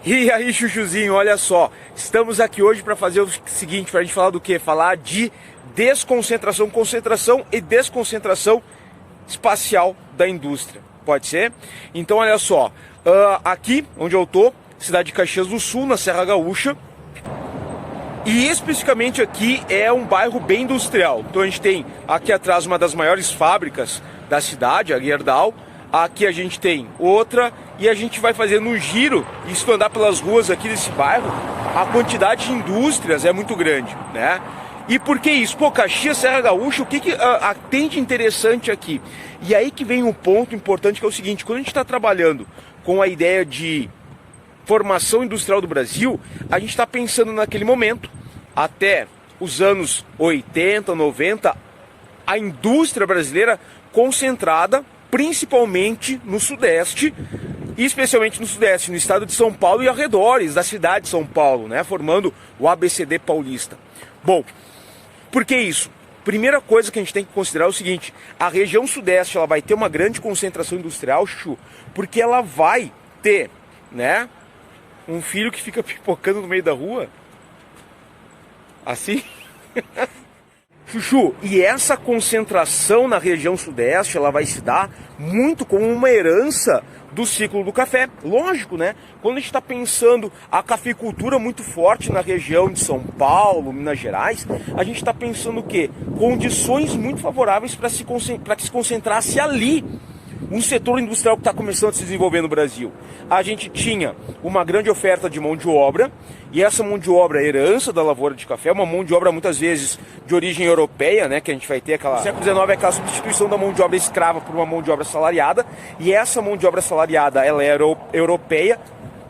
E aí, chuchuzinho, olha só, estamos aqui hoje para fazer o seguinte, para a gente falar do quê? Falar de desconcentração, concentração e desconcentração espacial da indústria, pode ser? Então, olha só, aqui onde eu tô, cidade de Caxias do Sul, na Serra Gaúcha, e especificamente aqui é um bairro bem industrial. Então a gente tem aqui atrás uma das maiores fábricas da cidade, a Gerdau. Aqui a gente tem outra e a gente vai fazendo um giro, e se tu andar pelas ruas aqui desse bairro, a quantidade de indústrias é muito grande, né? E por que isso? Pô, Caxias, Serra Gaúcha, o que tem de interessante aqui? E aí que vem um ponto importante, que é o seguinte: quando a gente está trabalhando com a ideia de formação industrial do Brasil, a gente está pensando naquele momento, até os anos 80, 90, a indústria brasileira concentrada principalmente no Sudeste, e especialmente no Sudeste, no estado de São Paulo e arredores da cidade de São Paulo, né, formando o ABCD paulista. Bom, por que isso? Primeira coisa que a gente tem que considerar é o seguinte: a região Sudeste ela vai ter uma grande concentração industrial, Chuchu, porque ela vai ter, né, um filho que fica pipocando no meio da rua, assim. Chuchu, e essa concentração na região Sudeste, ela vai se dar muito como uma herança do ciclo do café. Lógico, né? Quando a gente está pensando a cafeicultura muito forte na região de São Paulo, Minas Gerais, a gente está pensando o quê? Condições muito favoráveis para que se concentrasse ali um setor industrial que está começando a se desenvolver no Brasil. A gente tinha uma grande oferta de mão de obra, e essa mão de obra, herança da lavoura de café, uma mão de obra muitas vezes de origem europeia, né, que a gente vai ter no século XIX, aquela substituição da mão de obra escrava por uma mão de obra assalariada, e essa mão de obra assalariada, ela é europeia.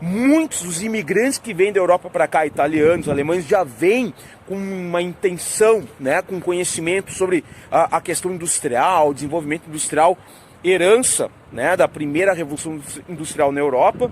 Muitos dos imigrantes que vêm da Europa para cá, italianos, alemães, já vêm com uma intenção, né, com conhecimento sobre a questão industrial, desenvolvimento industrial, herança, né, da primeira revolução industrial na Europa.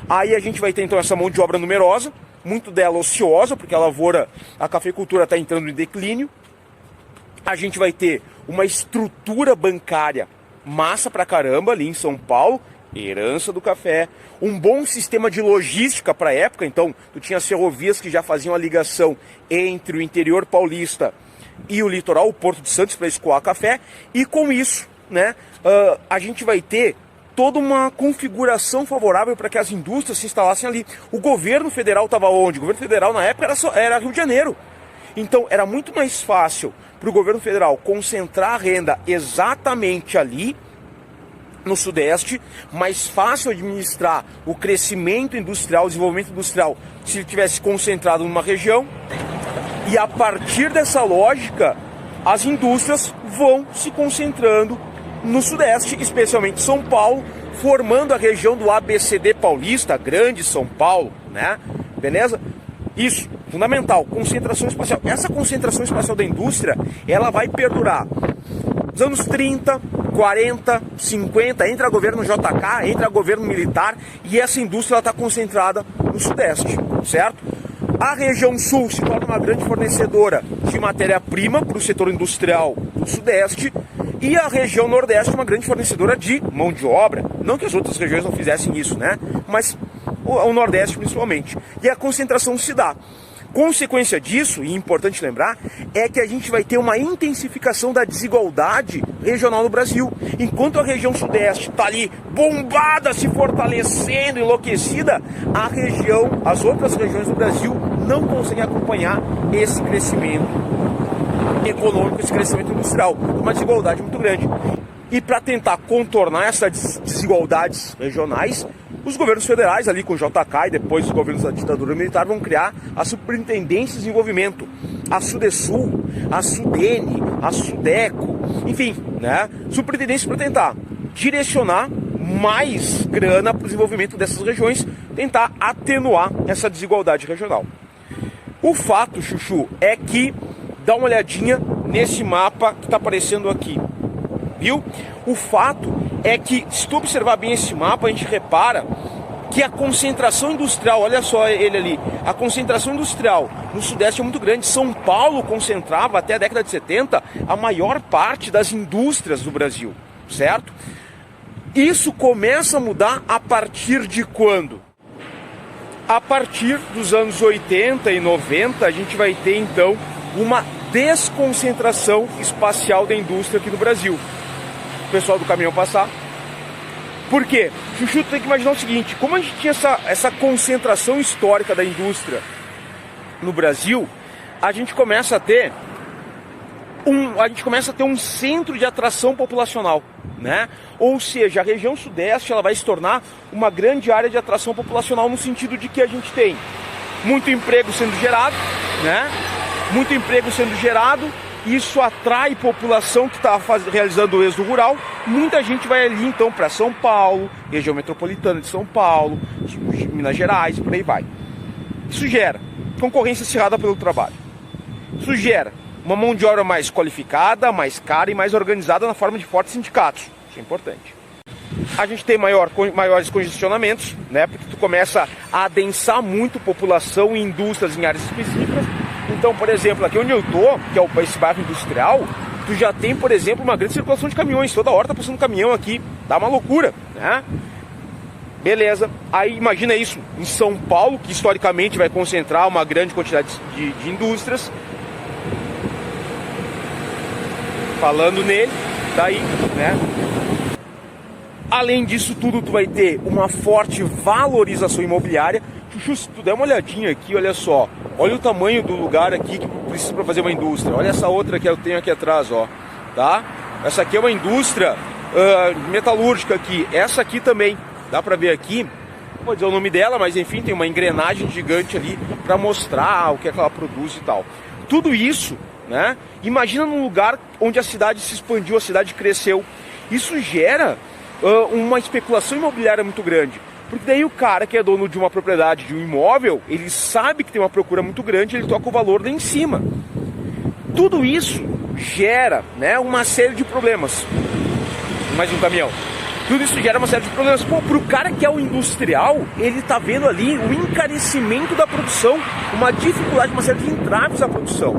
Aí a gente vai ter então essa mão de obra numerosa, muito dela ociosa, porque a lavoura, a cafeicultura está entrando em declínio. A gente vai ter uma estrutura bancária massa pra caramba ali em São Paulo, herança do café, um bom sistema de logística para a época. Então tu tinha as ferrovias que já faziam a ligação entre o interior paulista e o litoral, o Porto de Santos, para escoar café, e com isso, né, a gente vai ter toda uma configuração favorável para que as indústrias se instalassem ali. O governo federal estava onde? O governo federal na época era Rio de Janeiro. Então era muito mais fácil para o governo federal concentrar a renda exatamente ali no Sudeste, mais fácil administrar o crescimento industrial, o desenvolvimento industrial, se ele tivesse concentrado numa região. E a partir dessa lógica, as indústrias vão se concentrando no Sudeste, especialmente São Paulo, formando a região do ABCD paulista, Grande São Paulo, né? Beleza? Isso, fundamental, concentração espacial. Essa concentração espacial da indústria, ela vai perdurar nos anos 30, 40, 50, entra governo JK, entra governo militar, e essa indústria está concentrada no Sudeste, certo? A região Sul se torna uma grande fornecedora de matéria-prima para o setor industrial do Sudeste, e a região Nordeste uma grande fornecedora de mão de obra. Não que as outras regiões não fizessem isso, né? Mas o Nordeste principalmente. E a concentração se dá. Consequência disso, e importante lembrar, é que a gente vai ter uma intensificação da desigualdade regional no Brasil. Enquanto a região Sudeste está ali bombada, se fortalecendo, enlouquecida, as outras regiões do Brasil não conseguem acompanhar esse crescimento econômico, esse crescimento industrial, uma desigualdade muito grande. E para tentar contornar essas desigualdades regionais, os governos federais, ali com o JK e depois os governos da ditadura militar, vão criar a Superintendência de Desenvolvimento, a Sudesul, a Sudene, a Sudeco, enfim, né? Superintendência para tentar direcionar mais grana para o desenvolvimento dessas regiões, tentar atenuar essa desigualdade regional. O fato, Chuchu, é que dá uma olhadinha nesse mapa que está aparecendo aqui, viu? O fato é que, se tu observar bem esse mapa, a gente repara que a concentração industrial, olha só ele ali, a concentração industrial no Sudeste é muito grande. São Paulo concentrava, até a década de 70, a maior parte das indústrias do Brasil, certo? Isso começa a mudar a partir de quando? A partir dos anos 80 e 90, a gente vai ter então uma desconcentração espacial da indústria aqui no Brasil. O pessoal do caminhão passar. Por quê? Chuchu, tem que imaginar o seguinte, como a gente tinha essa concentração histórica da indústria no Brasil, a gente começa a ter um centro de atração populacional, né? Ou seja, a região sudeste ela vai se tornar uma grande área de atração populacional no sentido de que a gente tem muito emprego sendo gerado, né? Muito emprego sendo gerado, isso atrai população que está realizando o êxodo rural. Muita gente vai ali então para São Paulo, região metropolitana de São Paulo, de Minas Gerais, por aí vai. Isso gera concorrência acirrada pelo trabalho. Isso gera uma mão de obra mais qualificada, mais cara e mais organizada na forma de fortes sindicatos. Isso é importante. A gente tem maiores congestionamentos, né? Porque tu começa a adensar muito população e indústrias em áreas específicas. Então, por exemplo, aqui onde eu tô, que é esse bairro industrial, tu já tem, por exemplo, uma grande circulação de caminhões. Toda hora tá passando caminhão aqui, dá uma loucura, né? Beleza. Aí imagina isso em São Paulo, que historicamente vai concentrar uma grande quantidade de indústrias. Falando nele, daí, né? Além disso tudo, tu vai ter uma forte valorização imobiliária. Chuchu, se tu der uma olhadinha aqui, olha só. Olha o tamanho do lugar aqui que precisa para fazer uma indústria. Olha essa outra que eu tenho aqui atrás, ó. Tá? Essa aqui é uma indústria metalúrgica aqui. Essa aqui também, dá para ver aqui. Não vou dizer o nome dela, mas enfim, tem uma engrenagem gigante ali para mostrar o que é que ela produz e tal. Tudo isso, né? Imagina num lugar onde a cidade se expandiu, a cidade cresceu. Isso gera uma especulação imobiliária muito grande. Porque daí o cara que é dono de uma propriedade, de um imóvel, ele sabe que tem uma procura muito grande, ele toca o valor lá em cima. Tudo isso gera, né, uma série de problemas. Mais um caminhão. Tudo isso gera uma série de problemas. Pô, pro cara que é o industrial, ele tá vendo ali o encarecimento da produção, uma dificuldade, uma série de entraves à produção.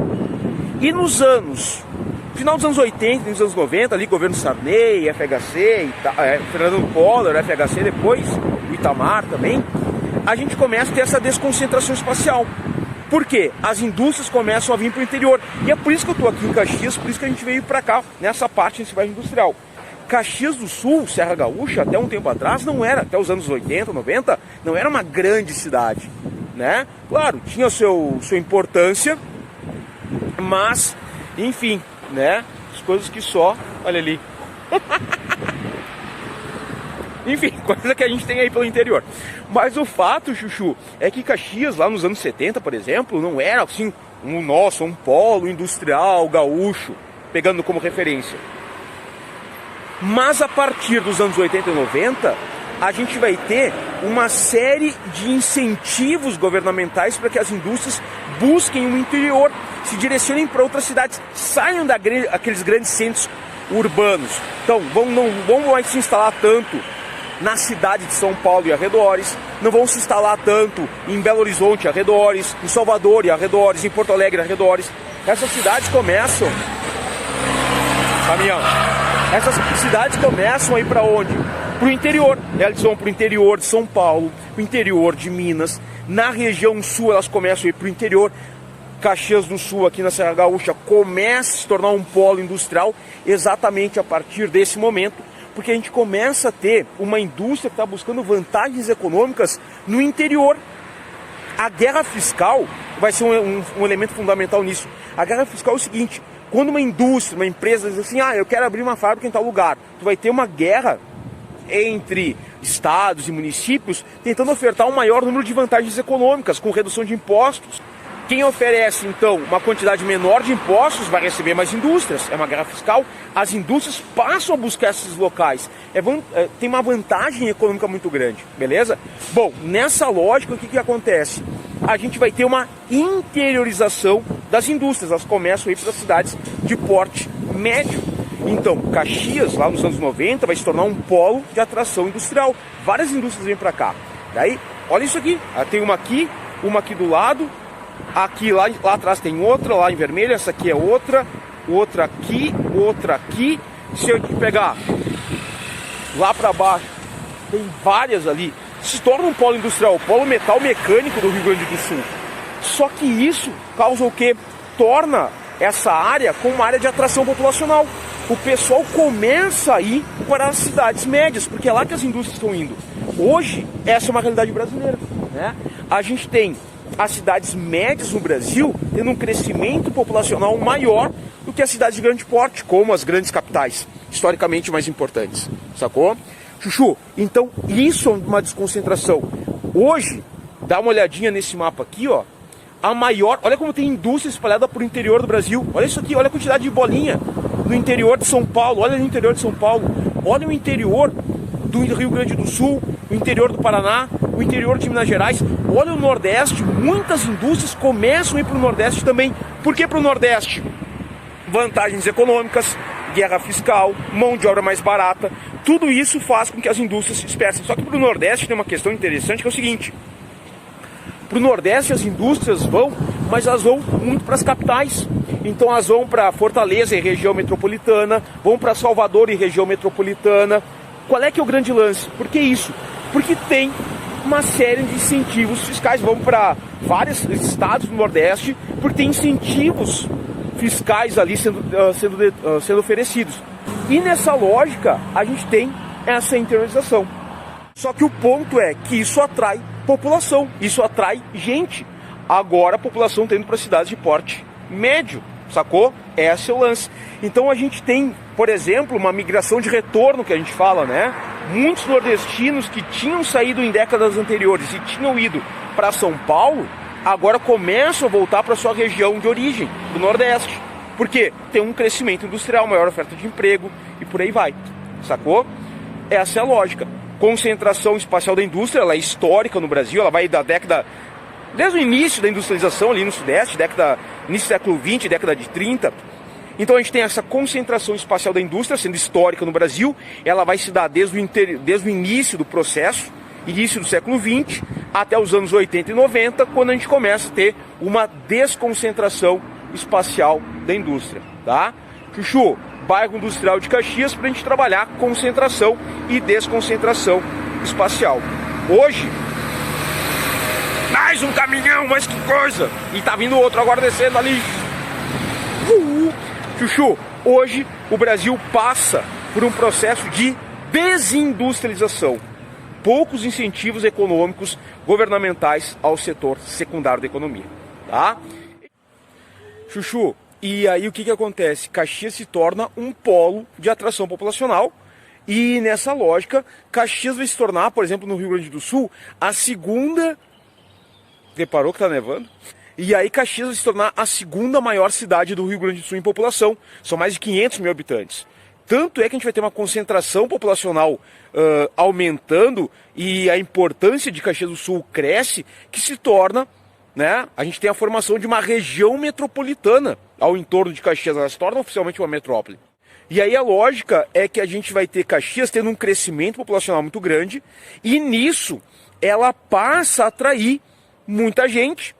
E final dos anos 80, nos anos 90, ali, governo Sarney, FHC, Fernando Collor, FHC depois, o Itamar também, a gente começa a ter essa desconcentração espacial. Por quê? As indústrias começam a vir para o interior. E é por isso que eu estou aqui em Caxias, por isso que a gente veio para cá, nessa parte, nesse bairro industrial. Caxias do Sul, Serra Gaúcha, até um tempo atrás, não era, até os anos 80, 90, não era uma grande cidade, né? Claro, tinha sua importância, mas, enfim, né? As coisas que só, olha ali. Enfim, coisa que a gente tem aí pelo interior. Mas o fato, Chuchu, é que Caxias, lá nos anos 70, por exemplo, não era assim, um polo industrial gaúcho, pegando como referência. Mas a partir dos anos 80 e 90, a gente vai ter uma série de incentivos governamentais para que as indústrias busquem o interior, se direcionem para outras cidades, saiam daqueles grandes centros urbanos. Então, não vão mais se instalar tanto na cidade de São Paulo e arredores, não vão se instalar tanto em Belo Horizonte e arredores, em Salvador e arredores, em Porto Alegre e arredores. Essas cidades começam... Caminhão. Essas cidades começam a ir para onde? Para o interior. Elas vão para o interior de São Paulo, para o interior de Minas. Na região sul elas começam a ir para o interior. Caxias do Sul, aqui na Serra Gaúcha, começa a se tornar um polo industrial exatamente a partir desse momento, porque a gente começa a ter uma indústria que está buscando vantagens econômicas no interior. A guerra fiscal vai ser um elemento fundamental nisso. A guerra fiscal é o seguinte: quando uma indústria, uma empresa diz assim, eu quero abrir uma fábrica em tal lugar, tu vai ter uma guerra entre estados e municípios tentando ofertar um maior número de vantagens econômicas, com redução de impostos. Quem oferece, então, uma quantidade menor de impostos vai receber mais indústrias. É uma guerra fiscal. As indústrias passam a buscar esses locais. Tem uma vantagem econômica muito grande, beleza? Bom, nessa lógica, o que acontece? A gente vai ter uma interiorização das indústrias. Elas começam a ir para as cidades de porte médio. Então, Caxias, lá nos anos 90, vai se tornar um polo de atração industrial. Várias indústrias vêm para cá. Daí, olha isso aqui. Tem uma aqui do lado. Aqui, lá atrás tem outra, lá em vermelho, essa aqui é outra aqui, outra aqui. Se eu te pegar lá para baixo, tem várias ali. se torna um polo industrial, polo metal mecânico do Rio Grande do Sul. Só que isso causa o quê? Torna essa área como uma área de atração populacional. O pessoal começa a ir para as cidades médias, porque é lá que as indústrias estão indo. Hoje, essa é uma realidade brasileira, né? A gente tem as cidades médias no Brasil tendo um crescimento populacional maior do que as cidades de grande porte, como as grandes capitais, historicamente mais importantes, sacou? Chuchu, então isso é uma desconcentração. Hoje, dá uma olhadinha nesse mapa aqui, ó. A maior, olha como tem indústria espalhada por interior do Brasil. Olha isso aqui, olha a quantidade de bolinha no interior de São Paulo. Olha no interior de São Paulo. Olha o interior do Rio Grande do Sul, o interior do Paraná, o interior de Minas Gerais. Olha o Nordeste, muitas indústrias começam a ir para o Nordeste também. Por que para o Nordeste? Vantagens econômicas, guerra fiscal, mão de obra mais barata. Tudo isso faz com que as indústrias se dispersem. Só que para o Nordeste tem uma questão interessante que é o seguinte. Para o Nordeste as indústrias vão, mas elas vão muito para as capitais. Então elas vão para Fortaleza e região metropolitana, vão para Salvador e região metropolitana. Qual é que é o grande lance? Por que isso? Porque tem uma série de incentivos fiscais. Vão para vários estados do Nordeste, porque tem incentivos fiscais ali sendo oferecidos. E nessa lógica a gente tem essa internalização. Só que o ponto é que isso atrai população, isso atrai gente. Agora a população está indo para cidades de porte médio, sacou? Esse é o lance. Então a gente tem, por exemplo, uma migração de retorno que a gente fala, né? Muitos nordestinos que tinham saído em décadas anteriores e tinham ido para São Paulo, agora começam a voltar para sua região de origem, do Nordeste. Por quê? Tem um crescimento industrial, maior oferta de emprego e por aí vai, sacou? Essa é a lógica. Concentração espacial da indústria, ela é histórica no Brasil, ela vai da década, desde o início da industrialização ali no Sudeste, início do século XX, década de 30. Então a gente tem essa concentração espacial da indústria sendo histórica no Brasil, ela vai se dar desde o início do processo, início do século XX, até os anos 80 e 90, quando a gente começa a ter uma desconcentração espacial da indústria, tá? Chuchu, bairro industrial de Caxias, para a gente trabalhar concentração e desconcentração espacial. Hoje, mais um caminhão, mas que coisa! E tá vindo outro agora descendo ali. Chuchu, hoje o Brasil passa por um processo de desindustrialização. Poucos incentivos econômicos governamentais ao setor secundário da economia, tá? Chuchu, e aí o que acontece? Caxias se torna um polo de atração populacional e nessa lógica, Caxias vai se tornar, por exemplo, no Rio Grande do Sul, a segunda... Reparou que tá nevando? E aí Caxias vai se tornar a segunda maior cidade do Rio Grande do Sul em população. São mais de 500 mil habitantes. Tanto é que a gente vai ter uma concentração populacional aumentando e a importância de Caxias do Sul cresce, que se torna... né? A gente tem a formação de uma região metropolitana ao entorno de Caxias, ela se torna oficialmente uma metrópole. E aí a lógica é que a gente vai ter Caxias tendo um crescimento populacional muito grande e nisso ela passa a atrair muita gente.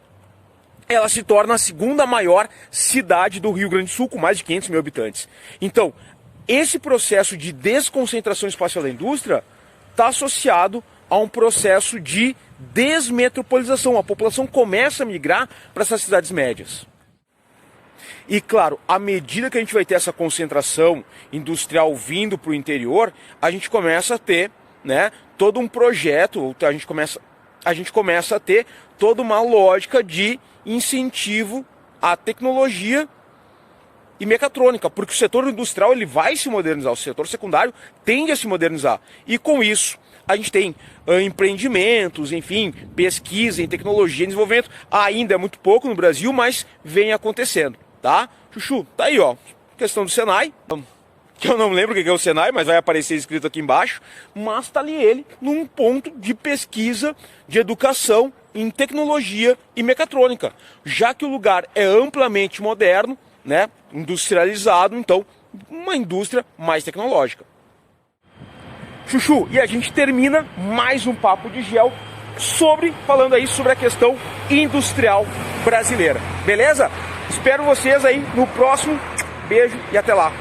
Ela se torna a segunda maior cidade do Rio Grande do Sul, com mais de 500 mil habitantes. Então, esse processo de desconcentração espacial da indústria está associado a um processo de desmetropolização. A população começa a migrar para essas cidades médias. E claro, à medida que a gente vai ter essa concentração industrial vindo para o interior, a gente começa a ter, né, todo um projeto, a gente começa a ter toda uma lógica de incentivo à tecnologia e mecatrônica, porque o setor industrial ele vai se modernizar, o setor secundário tende a se modernizar. E com isso, a gente tem empreendimentos, enfim, pesquisa em tecnologia e desenvolvimento. Ainda é muito pouco no Brasil, mas vem acontecendo, tá? Chuchu, tá aí, ó, questão do Senai, que eu não lembro o que é o Senai, mas vai aparecer escrito aqui embaixo, mas tá ali ele num ponto de pesquisa, de educação em tecnologia e mecatrônica, já que o lugar é amplamente moderno, né, industrializado, então uma indústria mais tecnológica. Chuchu, e a gente termina mais um Papo de Gel falando aí sobre a questão industrial brasileira, beleza? Espero vocês aí no próximo, beijo e até lá!